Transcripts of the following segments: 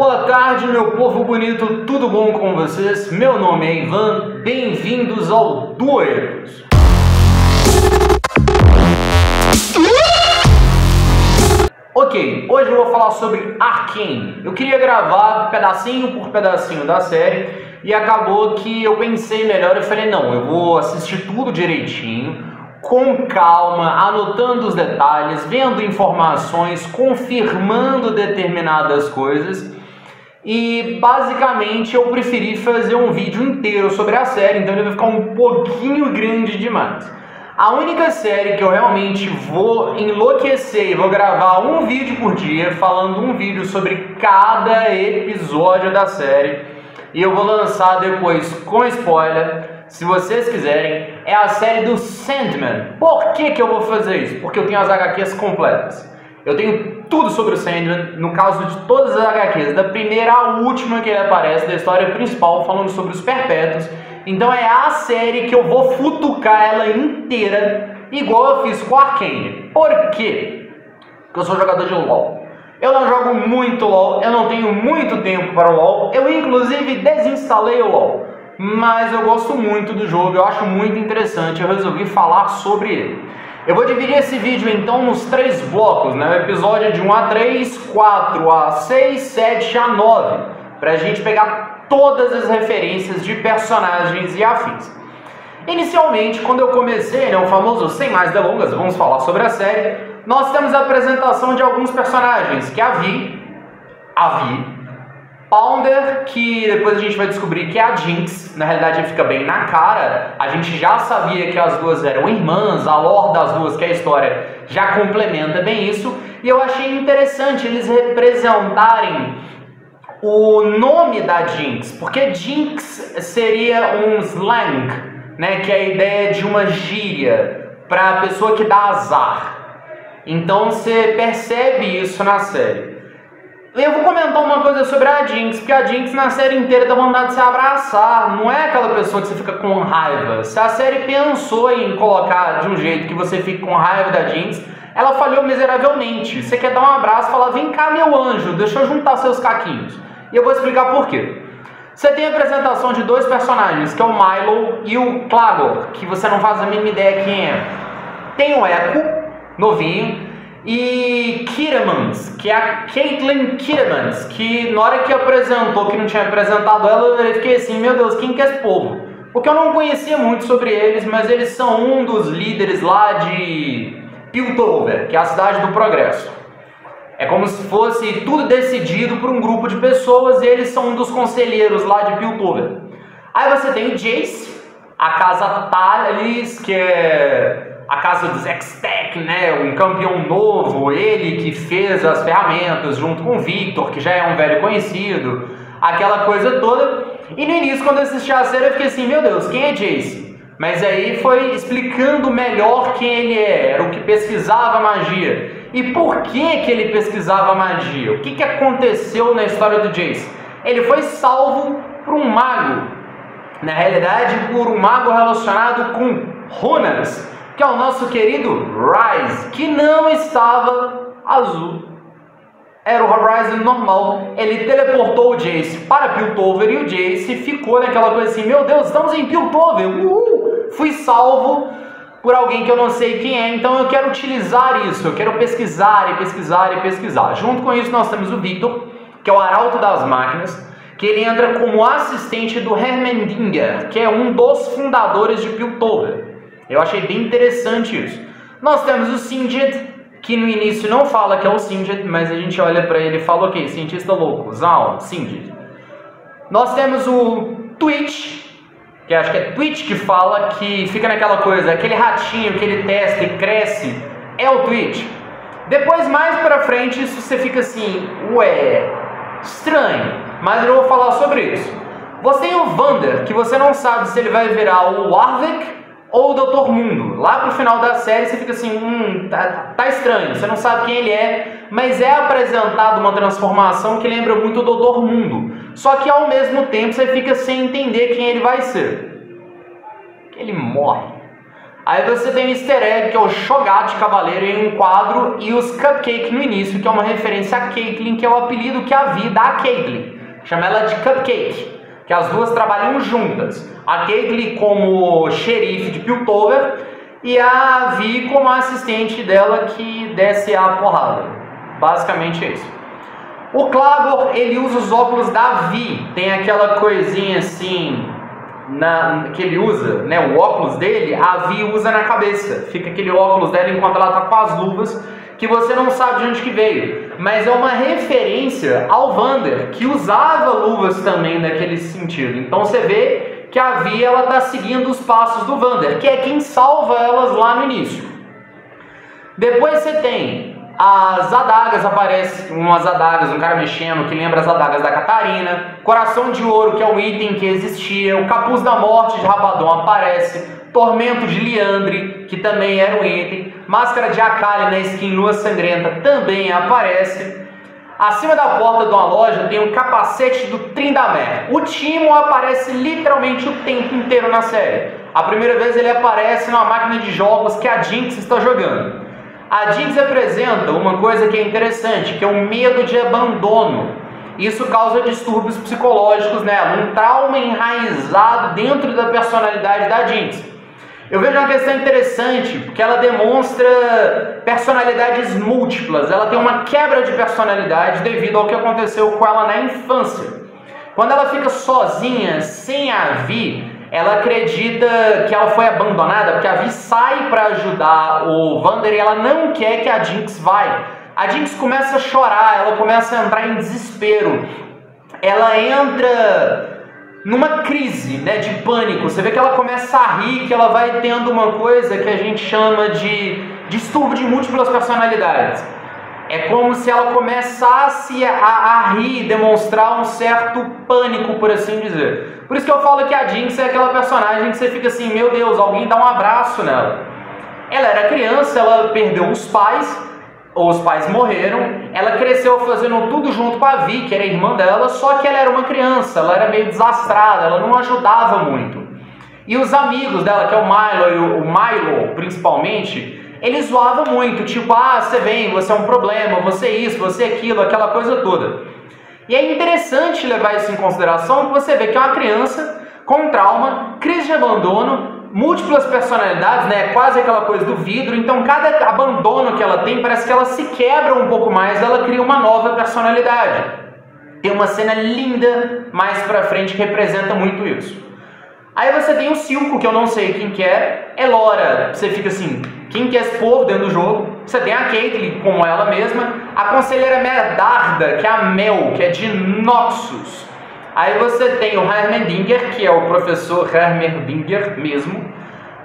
Boa tarde, meu povo bonito, tudo bom com vocês? Meu nome é Ivan, bem-vindos ao Duetos. Ok, hoje eu vou falar sobre Arcane. Eu queria gravar pedacinho por pedacinho da série e acabou que eu pensei melhor e falei, não, eu vou assistir tudo direitinho, com calma, anotando os detalhes, vendo informações, confirmando determinadas coisas. E basicamente eu preferi fazer um vídeo inteiro sobre a série, então ele vai ficar um pouquinho grande demais. A única série que eu realmente vou enlouquecer e vou gravar um vídeo por dia, falando um vídeo sobre cada episódio da série, e eu vou lançar depois com spoiler, se vocês quiserem, é a série do Sandman. Por que eu vou fazer isso? Porque eu tenho as HQs completas. Eu tenho tudo sobre o Sandman, no caso de todas as HQs, da primeira à última que ele aparece, da história principal, falando sobre os Perpétuos. Então é a série que eu vou futucar ela inteira, igual eu fiz com Arcane. Por quê? Porque eu sou jogador de LoL. Eu não jogo muito LoL, eu não tenho muito tempo para o LoL, eu inclusive desinstalei o LoL. Mas eu gosto muito do jogo, eu acho muito interessante, eu resolvi falar sobre ele. Eu vou dividir esse vídeo então nos 3 blocos, né? O episódio de 1 a 3, 4 a 6, 7 a 9, para a gente pegar todas as referências de personagens e afins. Inicialmente, quando eu comecei, né, o famoso sem mais delongas, vamos falar sobre a série, nós temos a apresentação de alguns personagens, que é a Vi, Pounder, que depois a gente vai descobrir que é a Jinx, na realidade fica bem na cara, a gente já sabia que as duas eram irmãs, a lore das duas, que a história já complementa bem isso, e eu achei interessante eles representarem o nome da Jinx, porque Jinx seria um slang, né, que é a ideia de uma gíria para a pessoa que dá azar. Então você percebe isso na série. Eu vou comentar uma coisa sobre a Jinx, porque a Jinx na série inteira dá vontade de se abraçar, não é aquela pessoa que você fica com raiva. Se a série pensou em colocar de um jeito que você fique com raiva da Jinx, ela falhou miseravelmente. Você quer dar um abraço e falar, vem cá meu anjo, deixa eu juntar seus caquinhos. E eu vou explicar por quê. Você tem a apresentação de 2 personagens, que é o Milo e o Clagor, que você não faz a mínima ideia quem é. Tem o Echo, novinho, e Kiramans, que é a Caitlyn Kiramans, que na hora que apresentou, que não tinha apresentado ela, eu fiquei assim, meu Deus, quem que é esse povo? Porque eu não conhecia muito sobre eles, mas eles são um dos líderes lá de Piltover, que é a cidade do progresso. É como se fosse tudo decidido por um grupo de pessoas e eles são um dos conselheiros lá de Piltover. Aí você tem o Jace, a casa Talis, que é a casa dos Hextech, né? Um campeão novo, ele que fez as ferramentas junto com o Victor, que já é um velho conhecido, aquela coisa toda. E no início, quando eu assisti a série, eu fiquei assim, meu Deus, quem é Jace? Mas aí foi explicando melhor quem ele é, era o que pesquisava magia. E por que ele pesquisava magia? O que aconteceu na história do Jace? Ele foi salvo por um mago, na realidade por um mago relacionado com runas, que é o nosso querido Ryze, que não estava azul. Era o Ryze normal. Ele teleportou o Jace para Piltover e o Jace ficou naquela coisa assim, meu Deus, estamos em Piltover, fui salvo por alguém que eu não sei quem é, então eu quero utilizar isso, eu quero pesquisar e pesquisar e pesquisar. Junto com isso nós temos o Victor, que é o Arauto das Máquinas, que ele entra como assistente do Heimerdinger, que é um dos fundadores de Piltover. Eu achei bem interessante isso. Nós temos o Singed, que no início não fala que é o Singed, mas a gente olha pra ele e fala, ok, cientista louco, Zaun, Singed. Nós temos o Twitch, que acho que é Twitch que fala, que fica naquela coisa, aquele ratinho que ele testa e cresce, é o Twitch. Depois, mais pra frente, isso você fica assim, ué, estranho, mas eu vou falar sobre isso. Você tem o Vander, que você não sabe se ele vai virar o Warwick ou o Dr. Mundo. Lá pro final da série você fica assim, tá estranho, você não sabe quem ele é, mas é apresentado uma transformação que lembra muito o Dr. Mundo. Só que ao mesmo tempo você fica sem entender quem ele vai ser. Ele morre. Aí você tem o easter egg, que é o Cho'Gath Cavaleiro em um quadro, e os Cupcake no início, que é uma referência a Caitlyn, que é o apelido que a Vi dá a Caitlyn. Chama ela de Cupcake, que as duas trabalham juntas. A Caitlyn como xerife de Piltover e a Vi como assistente dela que desce a porrada. Basicamente é isso. O Clagor, ele usa os óculos da Vi. Tem aquela coisinha assim que ele usa, né? O óculos dele, a Vi usa na cabeça. Fica aquele óculos dela enquanto ela tá com as luvas, que você não sabe de onde que veio. Mas é uma referência ao Vander, que usava luvas também naquele sentido. Então você vê que a Vi, ela tá seguindo os passos do Vander, que é quem salva elas lá no início. Depois você tem as adagas, aparecem umas adagas, um cara mexendo que lembra as adagas da Catarina. Coração de Ouro, que é um item que existia. O Capuz da Morte de Rabadon aparece. Tormento de Liandre, que também era um item. Máscara de Akali na skin Lua Sangrenta também aparece. Acima da porta de uma loja tem o capacete do Tryndamere. O Timo aparece literalmente o tempo inteiro na série. A primeira vez ele aparece numa máquina de jogos que a Jinx está jogando. A Jinx apresenta uma coisa que é interessante, que é o medo de abandono. Isso causa distúrbios psicológicos nela, um trauma enraizado dentro da personalidade da Jinx. Eu vejo uma questão interessante, porque ela demonstra personalidades múltiplas. Ela tem uma quebra de personalidade devido ao que aconteceu com ela na infância. Quando ela fica sozinha, sem a Vi, ela acredita que ela foi abandonada, porque a Vi sai para ajudar o Vander e ela não quer que a Jinx vai. A Jinx começa a chorar, ela começa a entrar em desespero. Ela entra numa crise, né, de pânico. Você vê que ela começa a rir, que ela vai tendo uma coisa que a gente chama de distúrbio de múltiplas personalidades. É como se ela começasse a rir, demonstrar um certo pânico, por assim dizer. Por isso que eu falo que a Jinx é aquela personagem que você fica assim, meu Deus, alguém dá um abraço nela. Ela era criança, ela perdeu os pais, ou os pais morreram, ela cresceu fazendo tudo junto com a Vi, que era a irmã dela, só que ela era uma criança, ela era meio desastrada, ela não ajudava muito. E os amigos dela, que é o Milo e o Milo, principalmente, eles zoavam muito, tipo, ah, você vem, você é um problema, você é isso, você é aquilo, aquela coisa toda. E é interessante levar isso em consideração, que você vê que é uma criança com trauma, crise de abandono, múltiplas personalidades, né? Quase aquela coisa do vidro. Então cada abandono que ela tem, parece que ela se quebra um pouco mais, ela cria uma nova personalidade. Tem uma cena linda mais pra frente que representa muito isso. Aí você tem o Silco, que eu não sei quem que é Elora. Você fica assim, quem que é esse povo dentro do jogo? Você tem a Caitlyn, como ela mesma. A Conselheira Medarda, que é a Mel, que é de Noxus. Aí você tem o Heimerdinger, que é o professor Heimerdinger mesmo.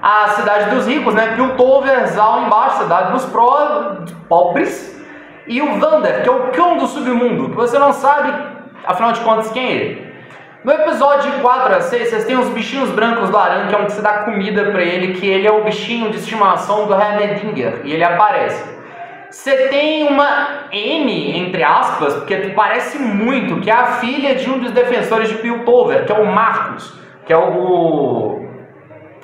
A Cidade dos Ricos, né? Piltover, Zal embaixo, Cidade dos Pobres. E o Vander, que é o cão do submundo, que você não sabe, afinal de contas, quem é ele. No episódio 4 a 6, vocês têm os bichinhos brancos do Aran, que é onde você dá comida pra ele, que ele é o bichinho de estimação do Heimerdinger, e ele aparece. Você tem uma N, entre aspas, porque parece muito, que é a filha de um dos defensores de Piltover, que é o Marcus, que é o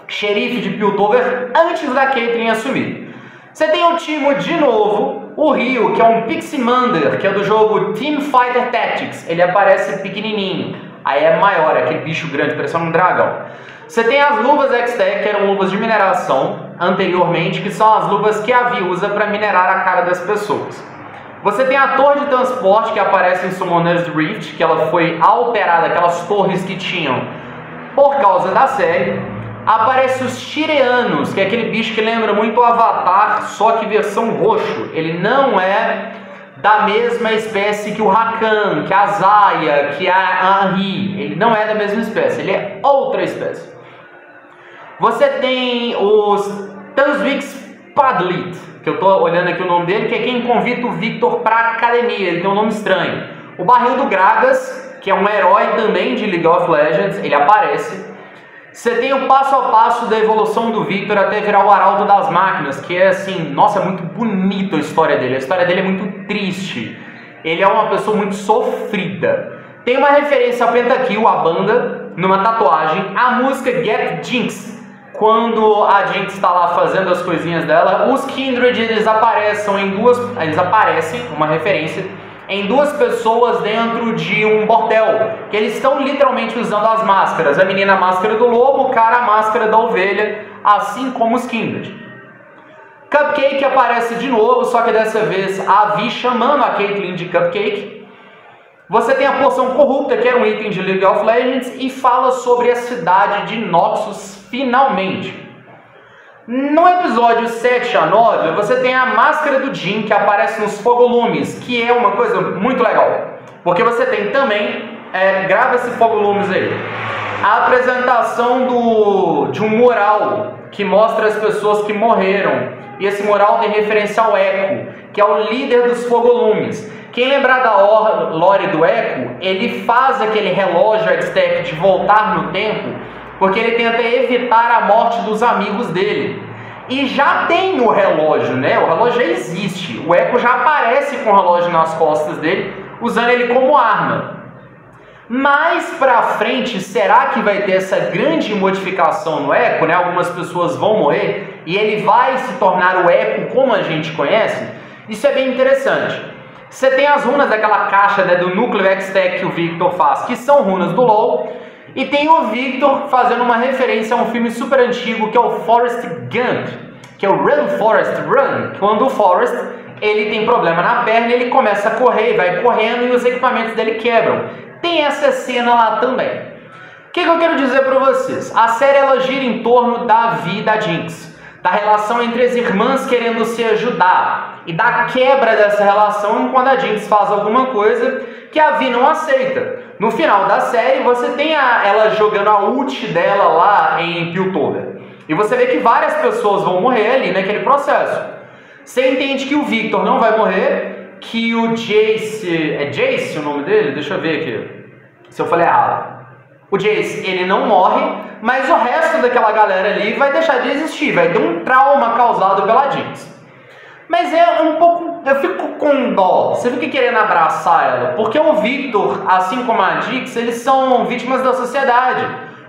xerife de Piltover antes da Caitlyn assumir. Você tem o Timo de novo, o Rio, que é um Piximander, que é do jogo Team Fighter Tactics, ele aparece pequenininho. Aí é maior, é aquele bicho grande, parecendo um dragão. Você tem as luvas X-Tech, que eram luvas de mineração anteriormente, que são as luvas que a Vi usa para minerar a cara das pessoas. Você tem a torre de transporte, que aparece em Summoner's Rift, que ela foi alterada, aquelas torres que tinham por causa da série. Aparece os Tireanos, que é aquele bicho que lembra muito o Avatar, só que versão roxo. Ele não é da mesma espécie que o Rakan, que a Zaya, que a Anri. Ele não é da mesma espécie, ele é outra espécie. Você tem os Tansvix Padlit, que eu tô olhando aqui o nome dele, que é quem convida o Victor para a academia. Ele tem um nome estranho. O Barril do Gragas, que é um herói também de League of Legends, ele aparece. Você tem o passo a passo da evolução do Victor até virar o Arauto das Máquinas, que é assim, nossa, é muito bonito a história dele. A história dele é muito triste. Ele é uma pessoa muito sofrida. Tem uma referência ao Pentakill, a banda, numa tatuagem. A música Get Jinx, quando a Jinx está lá fazendo as coisinhas dela, os Kindred eles aparecem, uma referência, em duas pessoas dentro de um bordel, que eles estão literalmente usando as máscaras, a menina a máscara do lobo, o cara a máscara da ovelha, assim como os Kindred. Cupcake aparece de novo, só que dessa vez a Vi chamando a Caitlyn de Cupcake. Você tem a poção corrupta, que era um item de League of Legends, e fala sobre a cidade de Noxus finalmente. No episódio 7 a 9, você tem a máscara do Jhin, que aparece nos fogolumes, que é uma coisa muito legal. Porque você tem também, grava esse fogolumes aí, a apresentação de um mural que mostra as pessoas que morreram. E esse mural tem referência ao Echo, que é o líder dos fogolumes. Quem lembrar da lore do Echo, ele faz aquele relógio Hextech de voltar no tempo, porque ele tenta evitar a morte dos amigos dele. E já tem o relógio, né? O relógio já existe. O Echo já aparece com o relógio nas costas dele, usando ele como arma. Mais pra frente, será que vai ter essa grande modificação no Echo, né? Algumas pessoas vão morrer e ele vai se tornar o Echo como a gente conhece? Isso é bem interessante. Você tem as runas daquela caixa, né, do núcleo Hextech que o Victor faz, que são runas do LoL. E tem o Victor fazendo uma referência a um filme super antigo que é o Forrest Gump, que é o Run Forrest Run, quando o Forrest ele tem problema na perna e ele começa a correr, vai correndo e os equipamentos dele quebram. Tem essa cena lá também. O que eu quero dizer para vocês? A série ela gira em torno da Vi e da Jinx, da relação entre as irmãs querendo se ajudar e da quebra dessa relação quando a Jinx faz alguma coisa que a Vi não aceita. No final da série você tem ela jogando a ult dela lá em Piltover. E você vê que várias pessoas vão morrer ali naquele processo. Você entende que o Victor não vai morrer, que o Jace... É Jace o nome dele? Deixa eu ver aqui, se eu falei errado. O Jace, ele não morre, mas o resto daquela galera ali vai deixar de existir, vai ter um trauma causado pela Jinx. Mas é um pouco... Eu fico com dó, você fica querendo abraçar ela, porque o Victor, assim como a Jinx, eles são vítimas da sociedade.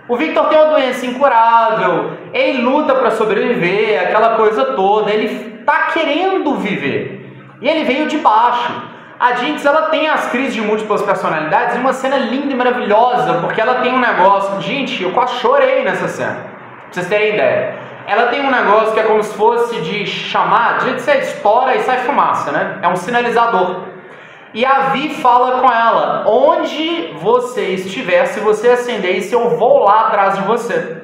O Victor tem uma doença incurável, ele luta para sobreviver, aquela coisa toda, ele tá querendo viver. E ele veio de baixo. A Jinx, ela tem as crises de múltiplas personalidades, uma cena linda e maravilhosa, porque ela tem um negócio... Gente, eu quase chorei nessa cena, pra vocês terem ideia. Ela tem um negócio que é como se fosse de chamar, de você estoura e sai fumaça, né? É um sinalizador. E a Vi fala com ela, onde você estiver, se você acender isso, eu vou lá atrás de você.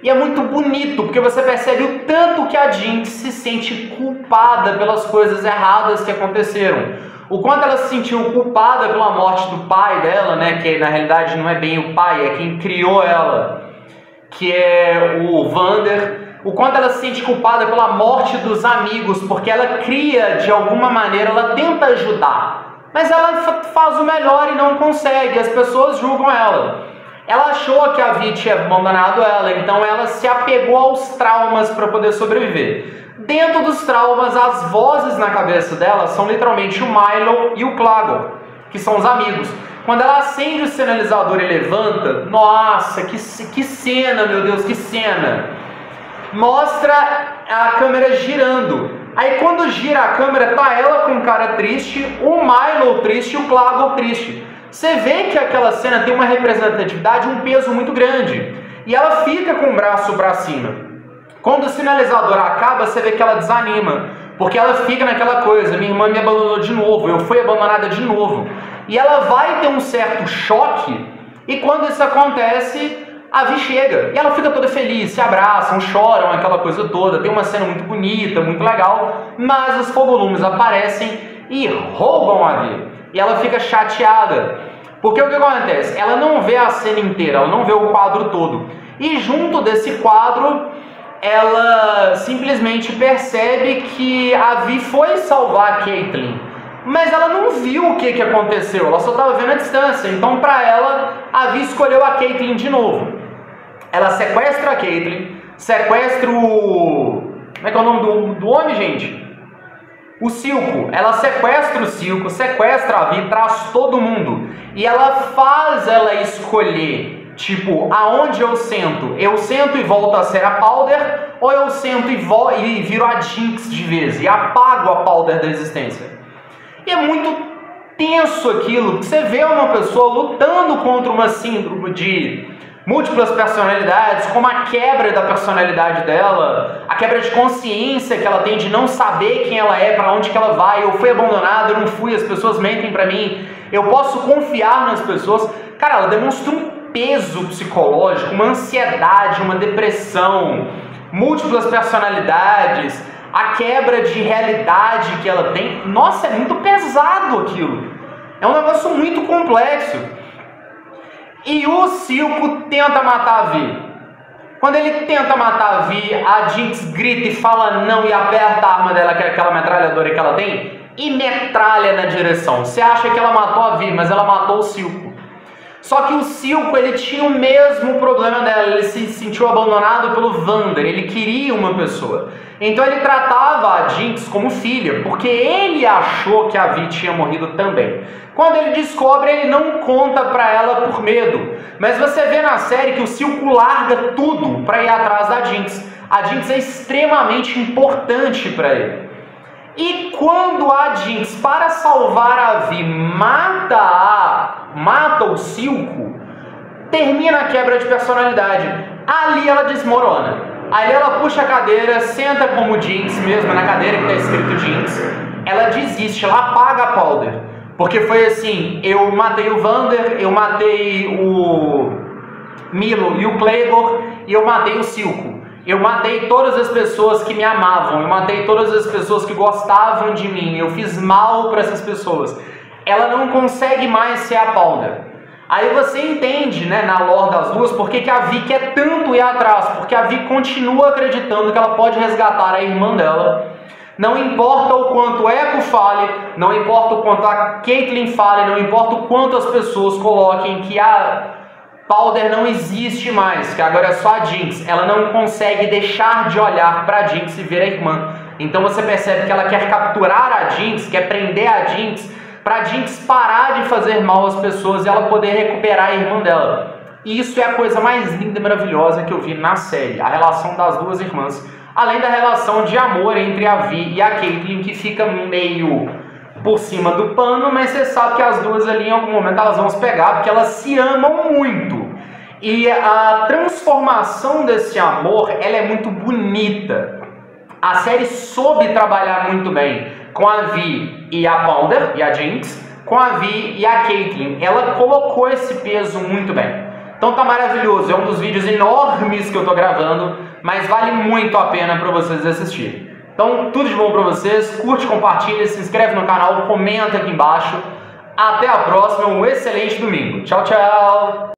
E é muito bonito, porque você percebe o tanto que a Jinx se sente culpada pelas coisas erradas que aconteceram. O quanto ela se sentiu culpada pela morte do pai dela, né? Que na realidade não é bem o pai, é quem criou ela, que é o Vander. O quanto ela se sente culpada pela morte dos amigos, porque ela cria, de alguma maneira, ela tenta ajudar, mas ela faz o melhor e não consegue, as pessoas julgam ela. Ela achou que a Vi tinha abandonado ela, então ela se apegou aos traumas para poder sobreviver. Dentro dos traumas, as vozes na cabeça dela são literalmente o Milo e o Clago, que são os amigos. Quando ela acende o sinalizador e levanta, nossa, que cena, meu Deus, que cena! Mostra a câmera girando. Aí quando gira a câmera, tá ela com um cara triste, o Milo triste e o Clago triste. Você vê que aquela cena tem uma representatividade, um peso muito grande. E ela fica com o braço para cima. Quando o sinalizador acaba, você vê que ela desanima. Porque ela fica naquela coisa, minha irmã me abandonou de novo, eu fui abandonada de novo. E ela vai ter um certo choque, e quando isso acontece, a Vi chega. E ela fica toda feliz, se abraçam, choram, aquela coisa toda. Tem uma cena muito bonita, muito legal, mas os fogolumes aparecem e roubam a Vi. E ela fica chateada. Porque o que acontece? Ela não vê a cena inteira, ela não vê o quadro todo. E junto desse quadro, ela simplesmente percebe que a Vi foi salvar a Caitlyn, mas ela não viu o que aconteceu, ela só estava vendo a distância. Então para ela, a Vi escolheu a Caitlyn de novo. Ela sequestra a Caitlyn, sequestra o... Como é que é o nome do homem, gente? O Silco. Ela sequestra o Silco, sequestra a Vi, traz todo mundo. E ela faz ela escolher Tipo, aonde eu sento? Eu sento e volto a ser a Powder, ou eu sento e viro a Jinx de vez, e apago a Powder da existência? E é muito tenso aquilo, porque você vê uma pessoa lutando contra uma síndrome de múltiplas personalidades, como a quebra da personalidade dela, a quebra de consciência que ela tem de não saber quem ela é, para onde que ela vai, eu fui abandonada, eu não fui, as pessoas mentem para mim, eu posso confiar nas pessoas. Cara, ela demonstra um peso psicológico, uma ansiedade, uma depressão, múltiplas personalidades, a quebra de realidade que ela tem. Nossa, é muito pesado aquilo. É um negócio muito complexo. E o Silco tenta matar a Vi. Quando ele tenta matar a Vi, a Jinx grita e fala não e aperta a arma dela, que é aquela metralhadora que ela tem, e metralha na direção. Você acha que ela matou a Vi, mas ela matou o Silco. Só que o Silco, ele tinha o mesmo problema dela, ele se sentiu abandonado pelo Vander, ele queria uma pessoa. Então ele tratava a Jinx como filha, porque ele achou que a Vi tinha morrido também. Quando ele descobre, ele não conta pra ela por medo. Mas você vê na série que o Silco larga tudo pra ir atrás da Jinx. A Jinx é extremamente importante pra ele. E quando a Jinx, para salvar a Vi, mata o Silco, termina a quebra de personalidade. Ali ela desmorona. Ali ela puxa a cadeira, senta como Jinx mesmo, na cadeira que está escrito Jinx. Ela desiste, ela apaga a Powder. Porque foi assim, eu matei o Vander, eu matei o Milo e o Clegor, e eu matei o Silco. Eu matei todas as pessoas que me amavam, eu matei todas as pessoas que gostavam de mim, eu fiz mal para essas pessoas. Ela não consegue mais ser a Powder. Aí você entende, né, na lore das duas, porque que a Vi quer tanto ir atrás, porque a Vi continua acreditando que ela pode resgatar a irmã dela. Não importa o quanto o Echo fale, não importa o quanto a Caitlyn fale, não importa o quanto as pessoas coloquem que a Powder não existe mais, que agora é só a Jinx. Ela não consegue deixar de olhar para a Jinx e ver a irmã. Então você percebe que ela quer capturar a Jinx, quer prender a Jinx, para a Jinx parar de fazer mal às pessoas e ela poder recuperar a irmã dela. E isso é a coisa mais linda e maravilhosa que eu vi na série, a relação das duas irmãs. Além da relação de amor entre a Vi e a Caitlyn, que fica meio por cima do pano, mas você sabe que as duas ali em algum momento elas vão se pegar, porque elas se amam muito. E a transformação desse amor, ela é muito bonita. A série soube trabalhar muito bem com a Vi e a Powder, e a Jinx, com a Vi e a Caitlyn. Ela colocou esse peso muito bem. Então tá maravilhoso, é um dos vídeos enormes que eu tô gravando, mas vale muito a pena para vocês assistirem. Então, tudo de bom para vocês, curte, compartilha, se inscreve no canal, comenta aqui embaixo. Até a próxima, um excelente domingo. Tchau, tchau!